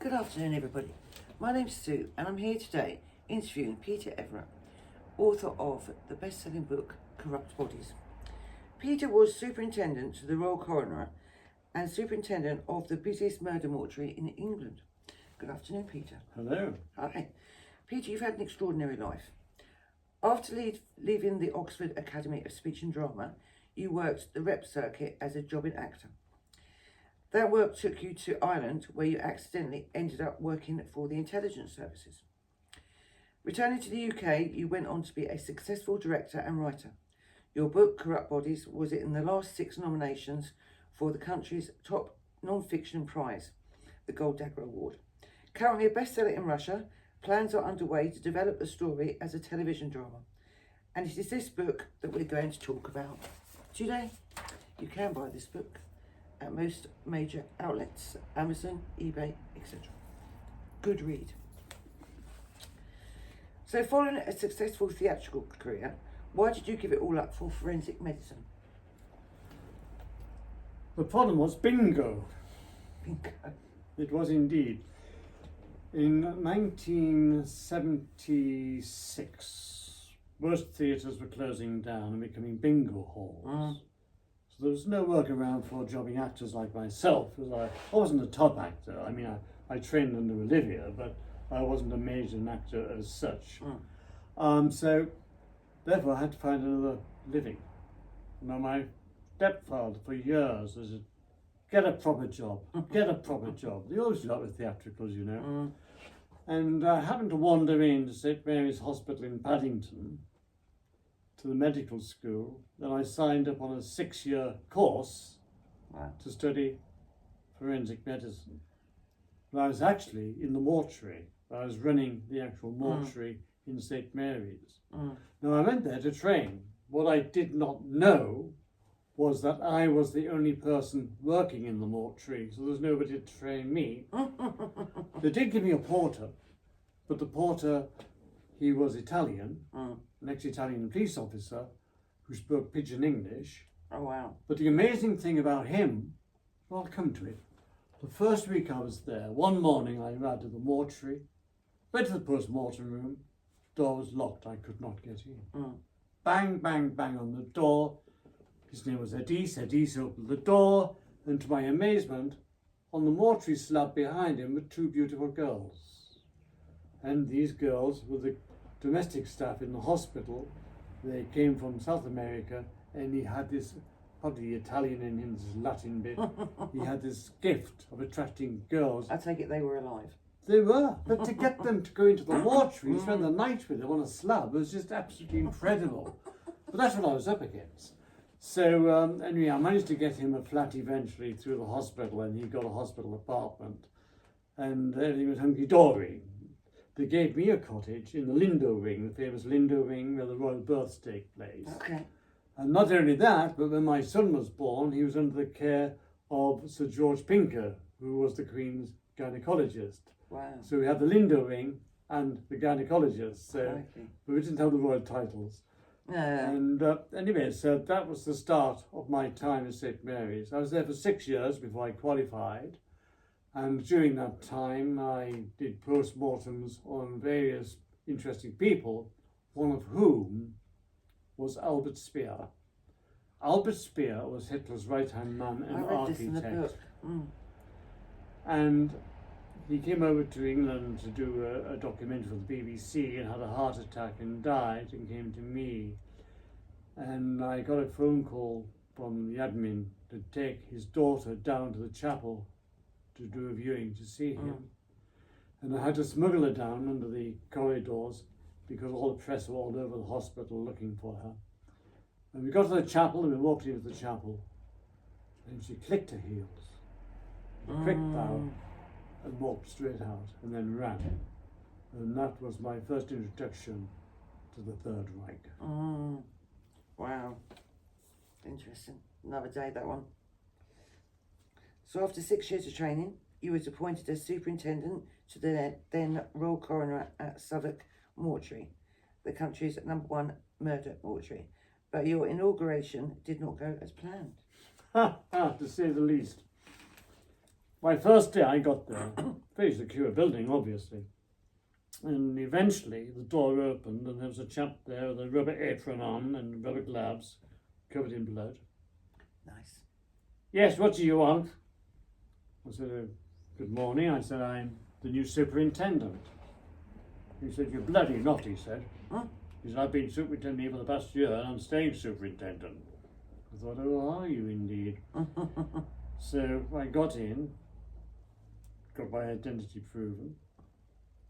Good afternoon, everybody. My name's Sue, and I'm here today interviewing Peter Everett, author of the best-selling book Corrupt Bodies. Peter was superintendent to the Royal Coroner and superintendent of the busiest murder mortuary in England. Good afternoon, Peter. Hello. Hi. Peter, you've had an extraordinary life. After leaving the Oxford Academy of Speech and Drama, you worked the rep circuit as a jobbing actor. That work took you to Ireland, where you accidentally ended up working for the intelligence services. Returning to the UK, you went on to be a successful director and writer. Your book, Corrupt Bodies, was in the last 6 nominations for the country's top non-fiction prize, the Gold Dagger Award. Currently a bestseller in Russia, plans are underway to develop the story as a television drama. And it is this book that we're going to talk about today. You can buy this book at most major outlets, Amazon, eBay, etc. Good read. So following a successful theatrical career, why did you give it all up for forensic medicine? The problem was bingo. Bingo. It was indeed. In 1976, most theatres were closing down and becoming bingo halls. So there was no work around for jobbing actors like myself, because I wasn't a top actor. I mean, I trained under Olivia, but I wasn't a major actor as such. So therefore I had to find another living. Now my stepfather for years was get a proper job, get a proper job. They always do that with theatricals, you know. And I happened to wander into St Mary's Hospital in Paddington to the medical school. Then I signed up on a 6-year course to study forensic medicine. And I was actually in the mortuary. I was running the actual mortuary in St Mary's. Now I went there to train. What I did not know was that I was the only person working in the mortuary, so there's nobody to train me. They did give me a porter, but the porter, he was Italian, an ex-Italian police officer who spoke pidgin English. Oh, wow. But the amazing thing about him, well, I'll come to it. The first week I was there, one morning I arrived at the mortuary, went to the post-mortem room, door was locked, I could not get in. Bang, bang, bang on the door. His name was Edis. Edis opened the door, and to my amazement, on the mortuary slab behind him were 2 beautiful girls. And these girls were the domestic staff in the hospital. They came from South America, and he had this, probably Italian in him, this Latin bit, he had this gift of attracting girls. I take it they were alive. They were, but to get them to go into the mortuary and spend the night with them on a slab was just absolutely incredible. But that's what I was up against. So anyway, I managed to get him a flat eventually through the hospital, and he got a hospital apartment, and everything was hunky-dory. They gave me a cottage in the Lindo Wing, the famous Lindo Wing where the royal births take place. Okay. And not only that, but when my son was born, he was under the care of Sir George Pinker, who was the Queen's gynecologist. Wow. So we had the Lindo Wing and the gynecologist, so but we didn't have the royal titles. And anyway, so that was the start of my time at St Mary's. I was there for 6 years before I qualified, and during that time I did post-mortems on various interesting people, one of whom was Albert Speer. Albert Speer was Hitler's right-hand man and architect. And he came over to England to do a documentary for the BBC and had a heart attack and died, and came to me. And I got a phone call from the admin to take his daughter down to the chapel to do a viewing to see him. And I had to smuggle her down under the corridors because all the press were all over the hospital looking for her. And we got to the chapel and we walked into the chapel, and she clicked her heels, a quick bow, and walked straight out and then ran. And that was my first introduction to the Third Reich. Wow. Interesting. Another day, that one. So after 6 years of training, you was appointed as superintendent to the then Royal Coroner at Southwark Mortuary, the country's #1 murder mortuary. But your inauguration did not go as planned. To say the least. My first day I got there, very secure building, obviously. And eventually the door opened and there was a chap there with a rubber apron on and rubber gloves, covered in blood. Nice. Yes, what do you want? I said, good morning. I said, I'm the new superintendent. He said, you're bloody not, he said. Huh? He said, I've been superintendent here for the past year and I'm staying superintendent. I thought, oh, are you indeed? So I got in, got my identity proven,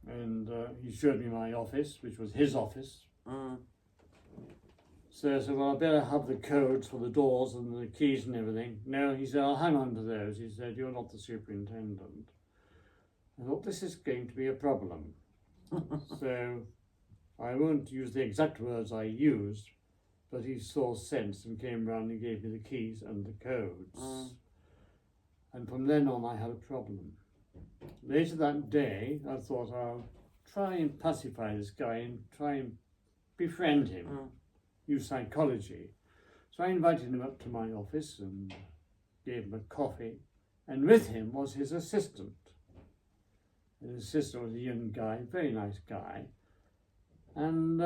and he showed me my office, which was his office. So I said, well, I better have the codes for the doors and the keys and everything. No, he said, I'll hang on to those. He said, you're not the superintendent. I thought, this is going to be a problem. So I won't use the exact words I used, but he saw sense and came round and gave me the keys and the codes. And from then on, I had a problem. Later that day, I thought, I'll try and pacify this guy and try and befriend him, use psychology. So I invited him up to my office and gave him a coffee, and with him was his assistant. And his assistant was a young guy, very nice guy. And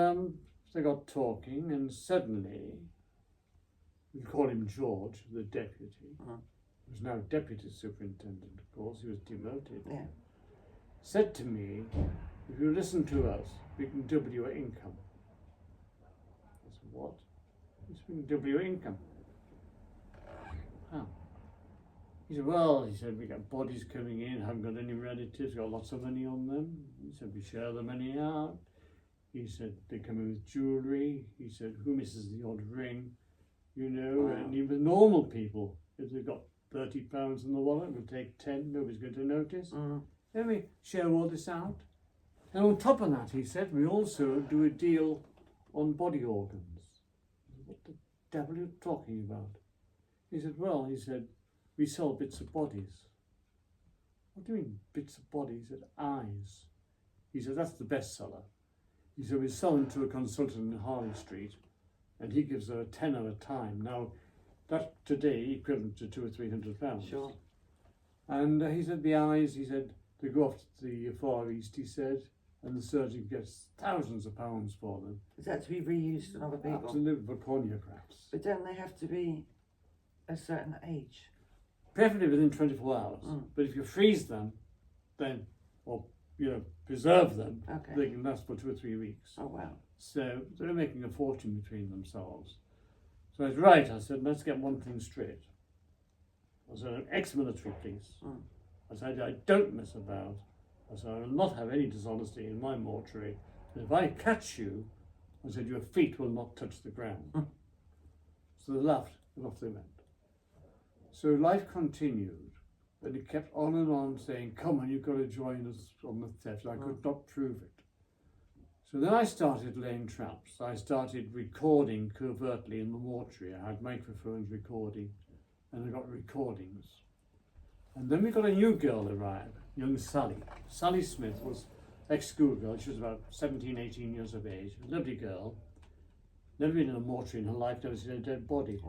they got talking, and suddenly, we call him George, the deputy, who's now deputy superintendent, of course, he was demoted, said to me, if you listen to us, we can double your income. I said, what? He said, we can double your income. How? He said, well, he said, we got bodies coming in, haven't got any relatives, got lots of money on them. He said, we share the money out. He said, they come in with jewellery. He said, who misses the odd ring? You know, and even normal people, if they've got £30 in the wallet, we'll take 10, nobody's going to notice. Then we share all this out. And on top of that, he said, we also do a deal on body organs. What the devil are you talking about? He said, well, he said, we sell bits of bodies. What do you mean, bits of bodies? He said, eyes. He said, that's the best seller. He said, we sell them to a consultant in Harley Street, and he gives her a tenner a time. Now, that's today equivalent to £200 or £300. Sure. And he said, the eyes, he said, they go off to the Far East, he said, and the surgeon gets thousands of pounds for them. Is that to be reused on other people? Absolutely, for corneografts. But don't they have to be a certain age? Preferably within 24 hours. But if you freeze them, then, or, you know, preserve them, they can last for 2 or 3 weeks. Oh, wow. So they're making a fortune between themselves. So I was right, I said, let's get one thing straight. I said, I'm ex-military police. I said, I don't mess about. I said, I will not have any dishonesty in my mortuary. And if I catch you, I said, your feet will not touch the ground. So they laughed and off they went. So life continued, but it kept on and on saying, come on, you've got to join us on the theft. I could not prove it. So then I started laying traps. I started recording covertly in the mortuary. I had microphones recording, and I got recordings. And then we got a new girl arrive, young Sally. Sally Smith was ex-schoolgirl. She was about 17, 18 years of age. A lovely girl. Never been in a mortuary in her life, never seen a dead body.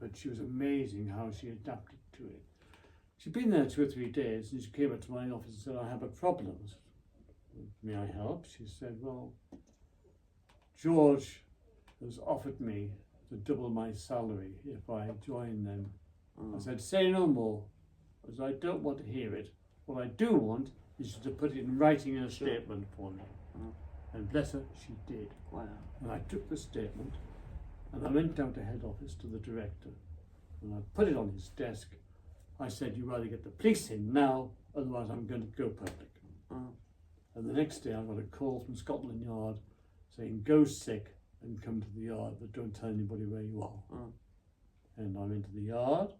But she was amazing how she adapted to it. She'd been there 2 or 3 days, and she came up to my office and said, I have a problem. I said, may I help? She said, well, George has offered me to double my salary if I join them. I said, say no more, because I don't want to hear it. What I do want is to put it in writing in a statement for me. And bless her, she did. Wow. And I took the statement, and I went down to head office to the director, and I put it on his desk. I said, you either get the police in now, otherwise I'm going to go public. And the next day I got a call from Scotland Yard saying, go sick and come to the yard, but don't tell anybody where you are. And I went to the yard,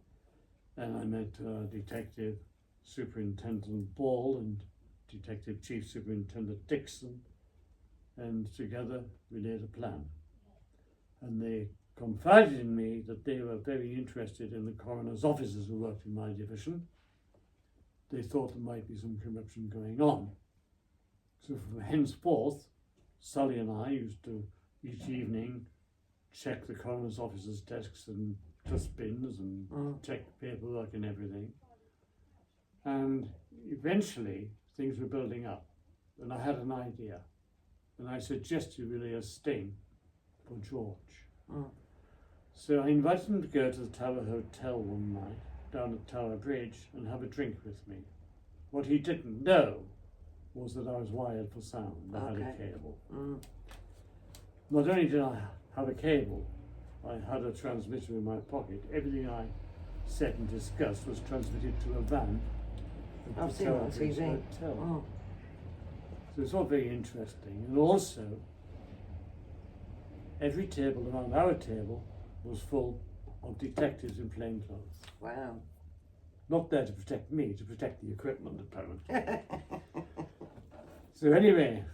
and I met Detective Superintendent Ball and Detective Chief Superintendent Dixon, and together we laid a plan. And they confided in me that they were very interested in the coroner's officers who worked in my division. They thought there might be some corruption going on. So from henceforth, Sally and I used to, each evening, check the coroner's officers' desks and dustbins and check paperwork and everything. And eventually things were building up, and I had an idea, and I suggested really a sting for George. Mm. So I invited him to go to the Tower Hotel one night down at Tower Bridge and have a drink with me. What he didn't know was that I was wired for sound. I had a cable. Mm. Not only did I have a cable, I had a transmitter in my pocket. Everything I said and discussed was transmitted to a van at I've the seen Tower it on Bridge TV. Hotel. Mm. So it's all very interesting. And also, every table around our table was full of detectives in plain clothes. Wow. Not there to protect me, to protect the equipment, apparently. So anyway,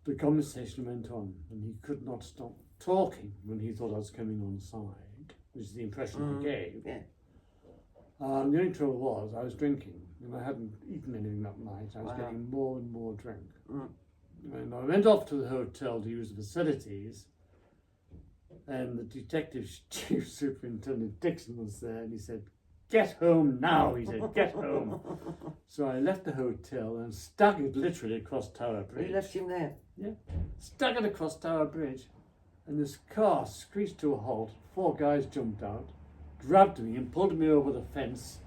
the conversation went on, and he could not stop talking when he thought I was coming on side, which is the impression he gave. Yeah. The only trouble was I was drinking, and I hadn't eaten anything that night. I was getting more and more drunk. Mm. And I went off to the hotel to use the facilities, and the detective chief superintendent Dixon was there, and he said, "Get home now," he said, "get home." So I left the hotel and staggered literally across Tower Bridge. You left him there? Yeah, staggered across Tower Bridge, and this car screeched to a halt. 4 guys jumped out, grabbed me and pulled me over the fence,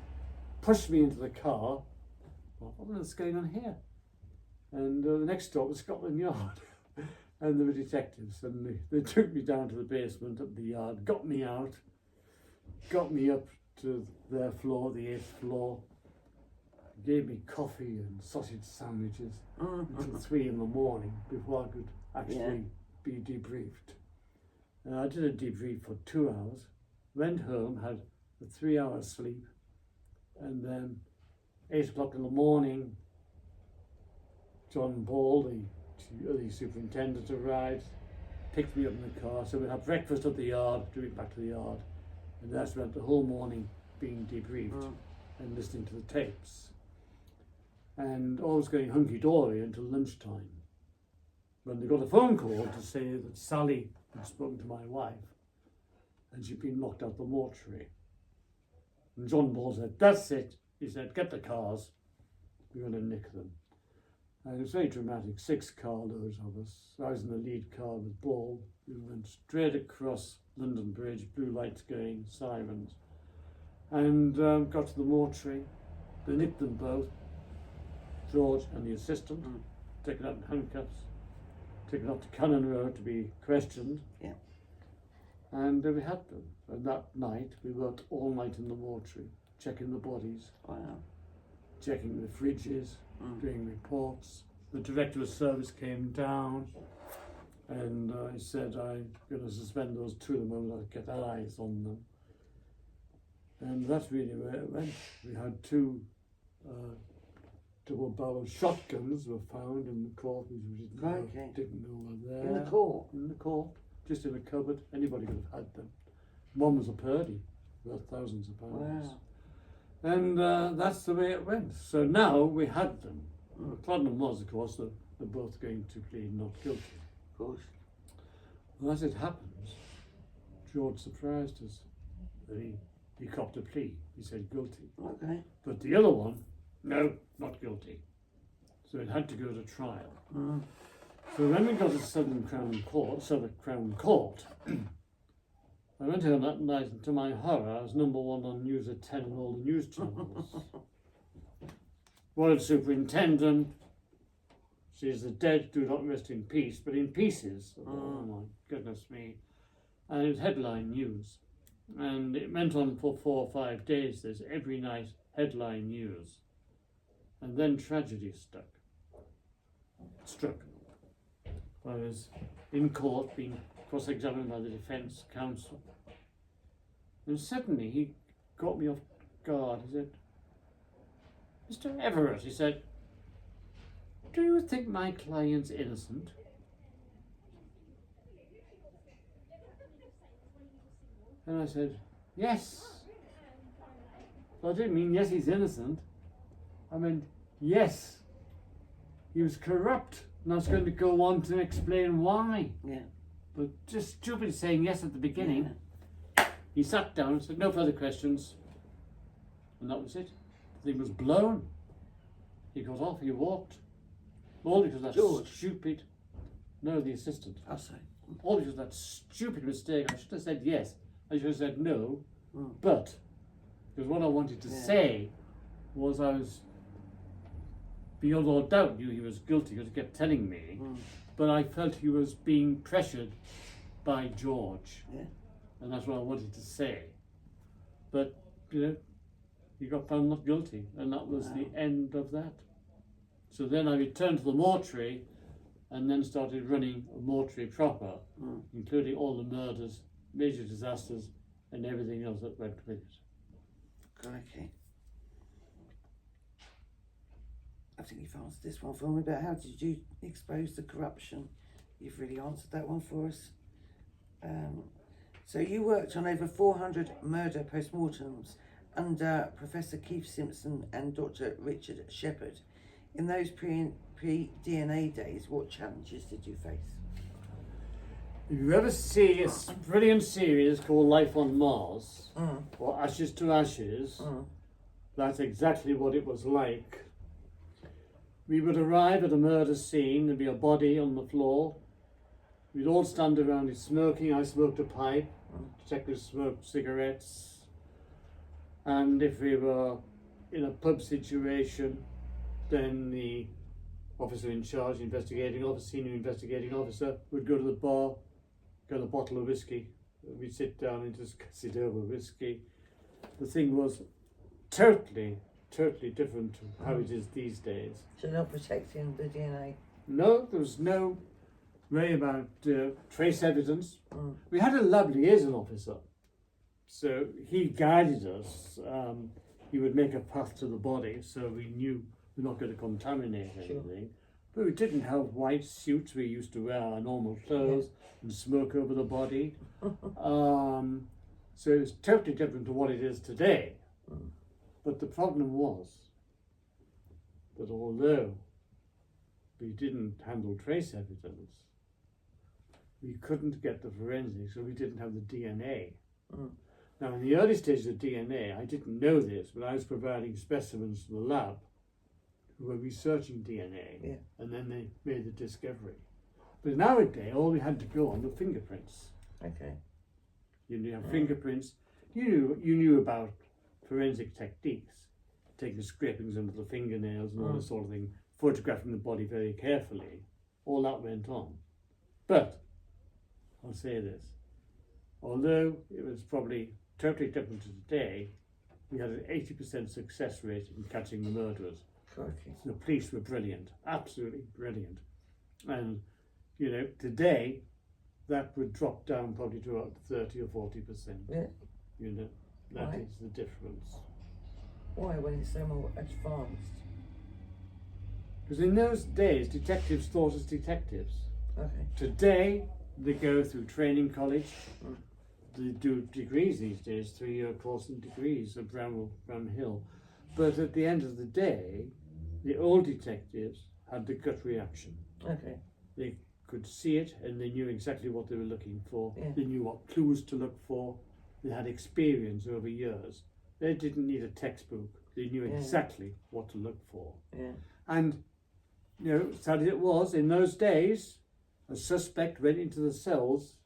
pushed me into the car. Well, what's going on here? And the next stop was Scotland Yard. And there were detectives, and they took me down to the basement of the yard, got me out, got me up to their floor, the 8th floor, gave me coffee and sausage sandwiches until 3 in the morning before I could actually be debriefed. And I did a debrief for 2 hours, went home, had a 3-hour sleep, and then 8 o'clock in the morning, John Ball, the superintendent, arrived, picked me up in the car, so we'd have breakfast at the yard, drove back to the yard, and that's spent the whole morning being debriefed and listening to the tapes. And all was going hunky-dory until lunchtime, when they got a phone call to say that Sally had spoken to my wife and she'd been locked out the mortuary. And John Ball said, "That's it." He said, "Get the cars, we're going to nick them." And it was very dramatic, 6 carloads of us. I was in the lead car with Ball. We went straight across London Bridge, blue lights going, sirens, and got to the mortuary. They nicked them both, George and the assistant, taken out in handcuffs, taken up to Cannon Road to be questioned. Yeah. And we had them. And that night, we worked all night in the mortuary, checking the bodies, Wow. checking the fridges, doing reports. The director of service came down, and I said, "I'm going to suspend those 2 the moment I get eyes on them." And that's really where it went. We had 2 double-barrel shotguns were found in the court, which we didn't know were there. In the court? In the court, just in a cupboard. Anybody could have had them. One was a Purdy, worth thousands of pounds. Wow. And that's the way it went. So now we had them. The problem was, of course, that they're both going to plead not guilty. Of course. Well, as it happens, George surprised us. He copped a plea. He said guilty. Okay. But the other one, no, not guilty. So it had to go to trial. So when we got to Southwark Crown Court, I went home that night, and to my horror, I was number 1 on News at 10 and all the news channels. Royal Superintendent says the dead do not rest in peace, but in pieces. Oh my goodness me. And it was headline news. And it went on for 4 or 5 days. There's every night headline news. And then tragedy struck. I was in court being cross-examined by the defence counsel. And suddenly he caught me off guard. He said, "Mr. Everett," he said, "do you think my client's innocent?" And I said, "Yes." So I didn't mean yes, he's innocent. I meant yes, he was corrupt. And I was going to go on to explain why. Yeah. But just stupid saying yes at the beginning. He sat down and said, "No further questions." And that was it. The thing was blown. He got off, he walked. All because of that George? stupid... No, the assistant. I'll say. All because of that stupid mistake. I should have said yes. I should have said no. Mm. But, because what I wanted to say was I was, beyond all doubt, knew he was guilty because he kept telling me. Mm. But I felt he was being pressured by George. Yeah. And that's what I wanted to say. But, you know, he got found not guilty, and that was the end of that. So then I returned to the mortuary and then started running a mortuary proper, including all the murders, major disasters, and everything else that went with it. Crikey. I think you've answered this one for me, but how did you expose the corruption? You've really answered that one for us. So you worked on over 400 murder postmortems under Professor Keith Simpson and Dr. Richard Shepherd. In those pre-DNA days, what challenges did you face? If you ever see a brilliant series called Life on Mars, or Ashes to Ashes, that's exactly what it was like. We would arrive at a murder scene, there'd be a body on the floor. We'd all stand around it smoking. I smoked a pipe, detectives smoked cigarettes. And if we were in a pub situation, then the officer in charge, investigating officer, senior investigating officer, would go to the bar, get a bottle of whiskey. We'd sit down and discuss it over whiskey. The thing was totally different to how it is these days. So not protecting the DNA? No, there was no way about trace evidence. We had a lovely liaison officer, so he guided us. He would make a path to the body, so we knew we're not going to contaminate anything. But we didn't have white suits. We used to wear our normal clothes and smoke over the body. So it's totally different to what it is today. But the problem was that although we didn't handle trace evidence, we couldn't get the forensics, so we didn't have the DNA. Now, in the early stages of DNA, I didn't know this, but I was providing specimens to the lab who were researching DNA, and then they made the discovery. But nowadays, all we had to go on were fingerprints. Okay. You have fingerprints. You knew about forensic techniques, taking scrapings under the fingernails and all this sort of thing, photographing the body very carefully. All that went on. But I'll say this, although it was probably totally different to today, we had an 80% success rate in catching the murderers. Crikey. The police were brilliant, absolutely brilliant. And, you know, today, that would drop down probably to about 30 or 40%. Yeah. You know, that Why? is the difference. Why, when it's so more advanced? Because in those days, detectives thought as detectives. Okay. Today, they go through training college. They do degrees these days, 3-year course in degrees at Bramhill. But at the end of the day, the old detectives had the gut reaction. Okay. They could see it and they knew exactly what they were looking for. Yeah. They knew what clues to look for. They had experience over years. They didn't need a textbook. They knew exactly what to look for. Yeah. And, you know, sad as it was, in those days, a suspect went into the cells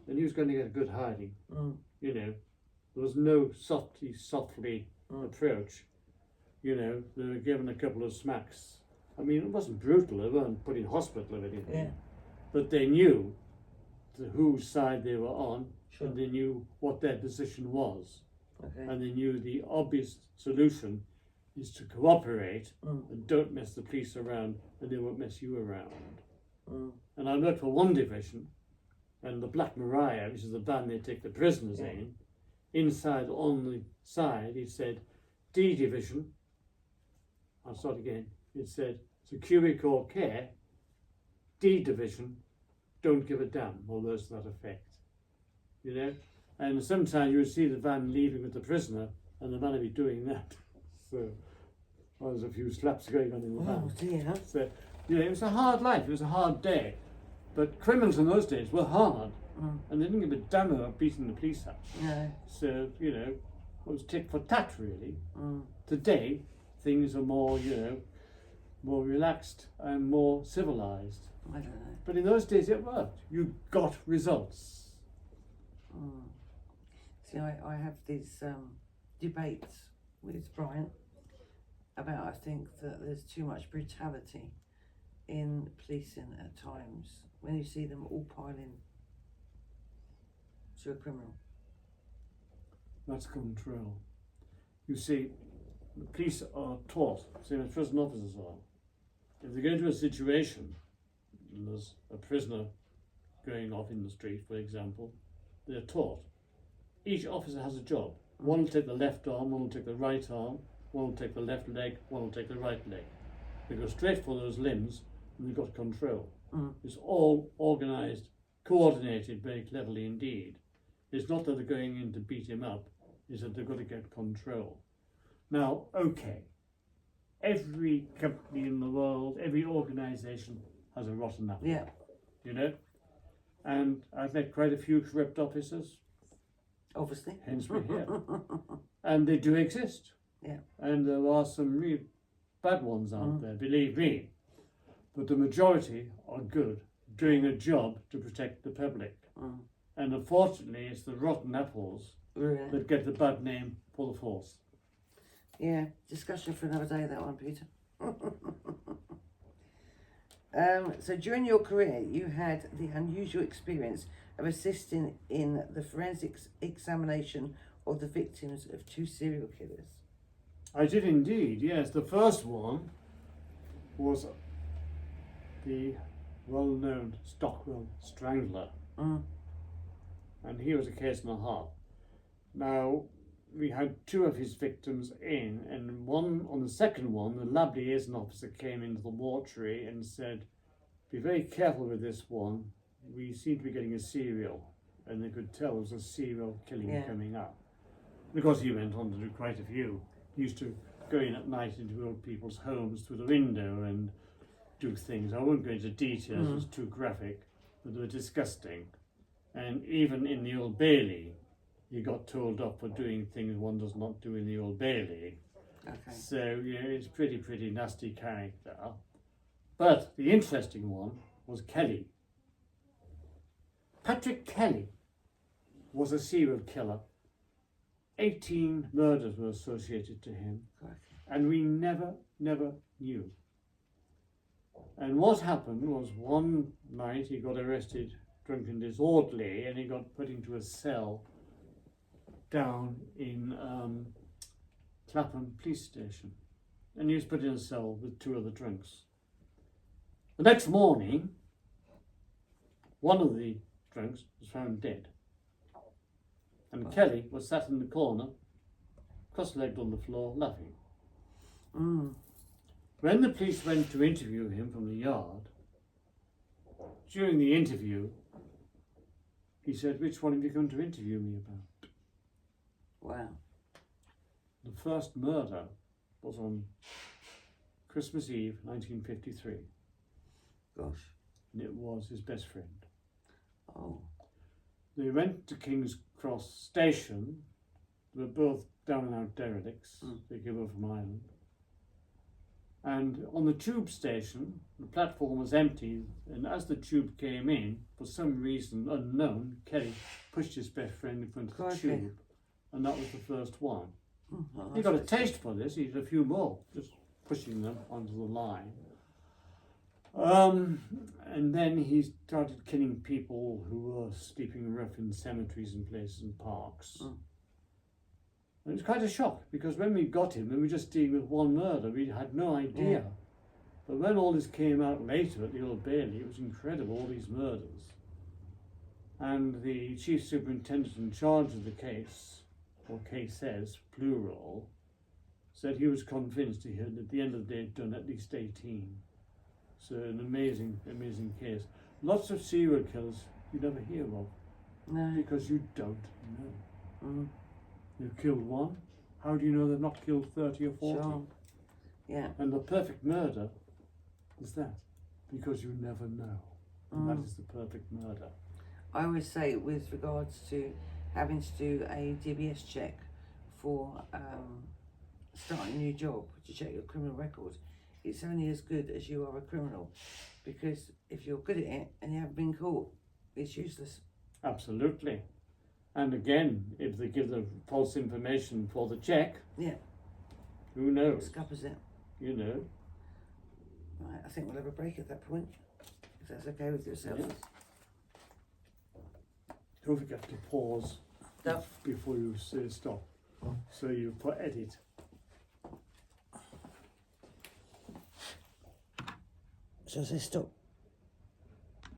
and he was going to get a good hiding. You know, there was no softly approach. You know, they were given a couple of smacks. I mean, it wasn't brutal. They weren't put in hospital or anything. Yeah. But they knew whose side they were on, Sure. and they knew what their position was. Okay. And they knew the obvious solution is to cooperate and don't mess the police around, and they won't mess you around. And I worked for one division, and the Black Mariah, which is the van they take the prisoners in, inside on the side it said D division. I'll start again. It said security call care, D division, don't give a damn, or words to that effect. You know? And sometimes you would see the van leaving with the prisoner, and the van would be doing that. So well, there's a few slaps going on in the van. Oh dear. So, you know, it was a hard life, it was a hard day. But criminals in those days were hard, and they didn't give a damn about beating the police up. No. So, you know, it was tit for tat, really. Today, things are more, you know, more relaxed and more civilized. I don't know. But in those days it worked. You got results. See, I have these debates with Brian about, I think that there's too much brutality in policing at times when you see them all piling to a criminal. That's control. You see, the police are taught, same as prison officers are. If they go into a situation and there's a prisoner going off in the street, for example, they're taught. Each officer has a job. One will take the left arm, one will take the right arm, one will take the left leg, one will take the right leg. They go straight for those limbs and they've got control. It's all organised, coordinated very cleverly indeed. It's not that they're going in to beat him up, it's that they've got to get control. Now, okay, every company in the world, every organisation has a rotten apple. Yeah. You know? And I've met quite a few corrupt officers, Obviously. hence we're here. And they do exist. Yeah. And there are some real bad ones out there, believe me. But the majority are good, doing a job to protect the public. And unfortunately, it's the rotten apples that get the bad name for the force. Yeah, discussion for another day, that one, Peter. So during your career, you had the unusual experience of assisting in the forensics examination of the victims of 2 serial killers. I did indeed, yes. The first one was the well-known Stockwell Strangler. And he was a case and a half. Now, we had 2 of his victims in, and on the second one, the lab liaison officer came into the mortuary and said, "Be very careful with this one. We seem to be getting a serial." And they could tell there was a serial killing coming up. And of course, he went on to do quite a few. He used to go in at night into old people's homes through the window and do things. I won't go into details, it's too graphic, but they were disgusting. And even in the Old Bailey, he got told off for doing things one does not do in the Old Bailey. Okay. So, it's pretty nasty character. But the interesting one was Kelly. Patrick Kelly was a serial killer. 18 murders were associated to him. Okay. And we never knew. And what happened was one night he got arrested drunk and disorderly, and he got put into a cell down in Clapham police station. And he was put in a cell with 2 other drunks. The next morning, one of the drunks was found dead. And Kelly was sat in the corner, cross-legged on the floor, laughing. When the police went to interview him from the yard, during the interview, he said, "Which one have you come to interview me about?" Wow. The first murder was on Christmas Eve, 1953. Gosh. And it was his best friend. Oh. They went to King's Cross Station. They were both down and out derelicts. They came over from Ireland. And on the tube station, the platform was empty, and as the tube came in, for some reason unknown, Kelly pushed his best friend in front of the tube, and that was the first one. He got a taste for this. He did a few more, just pushing them onto the line. And then he started killing people who were sleeping rough in cemeteries and places and parks. And it was quite a shock, because when we got him, we were just dealing with one murder. We had no idea. But when all this came out later at the Old Bailey, it was incredible, all these murders. And the chief superintendent in charge of the case, or cases, plural, said he was convinced he had, at the end of the day, done at least 18. So an amazing case. Lots of serial killers you never hear of. No. Because you don't know. They've killed one. How do you know they've not killed 30 or 40? Sure. Yeah. And the perfect murder is that, because you never know. And that is the perfect murder. I always say, with regards to having to do a DBS check for starting a new job, to check your criminal record, it's only as good as you are a criminal, because if you're good at it and you haven't been caught, it's useless. Absolutely. And again, if they give the false information for the check, Yeah. who knows? Scuppers it. You know. Right, I think we'll have a break at that point, if that's okay with yourself. Yes. Don't forget to pause No. before you say stop. So you put edit. So I say stop.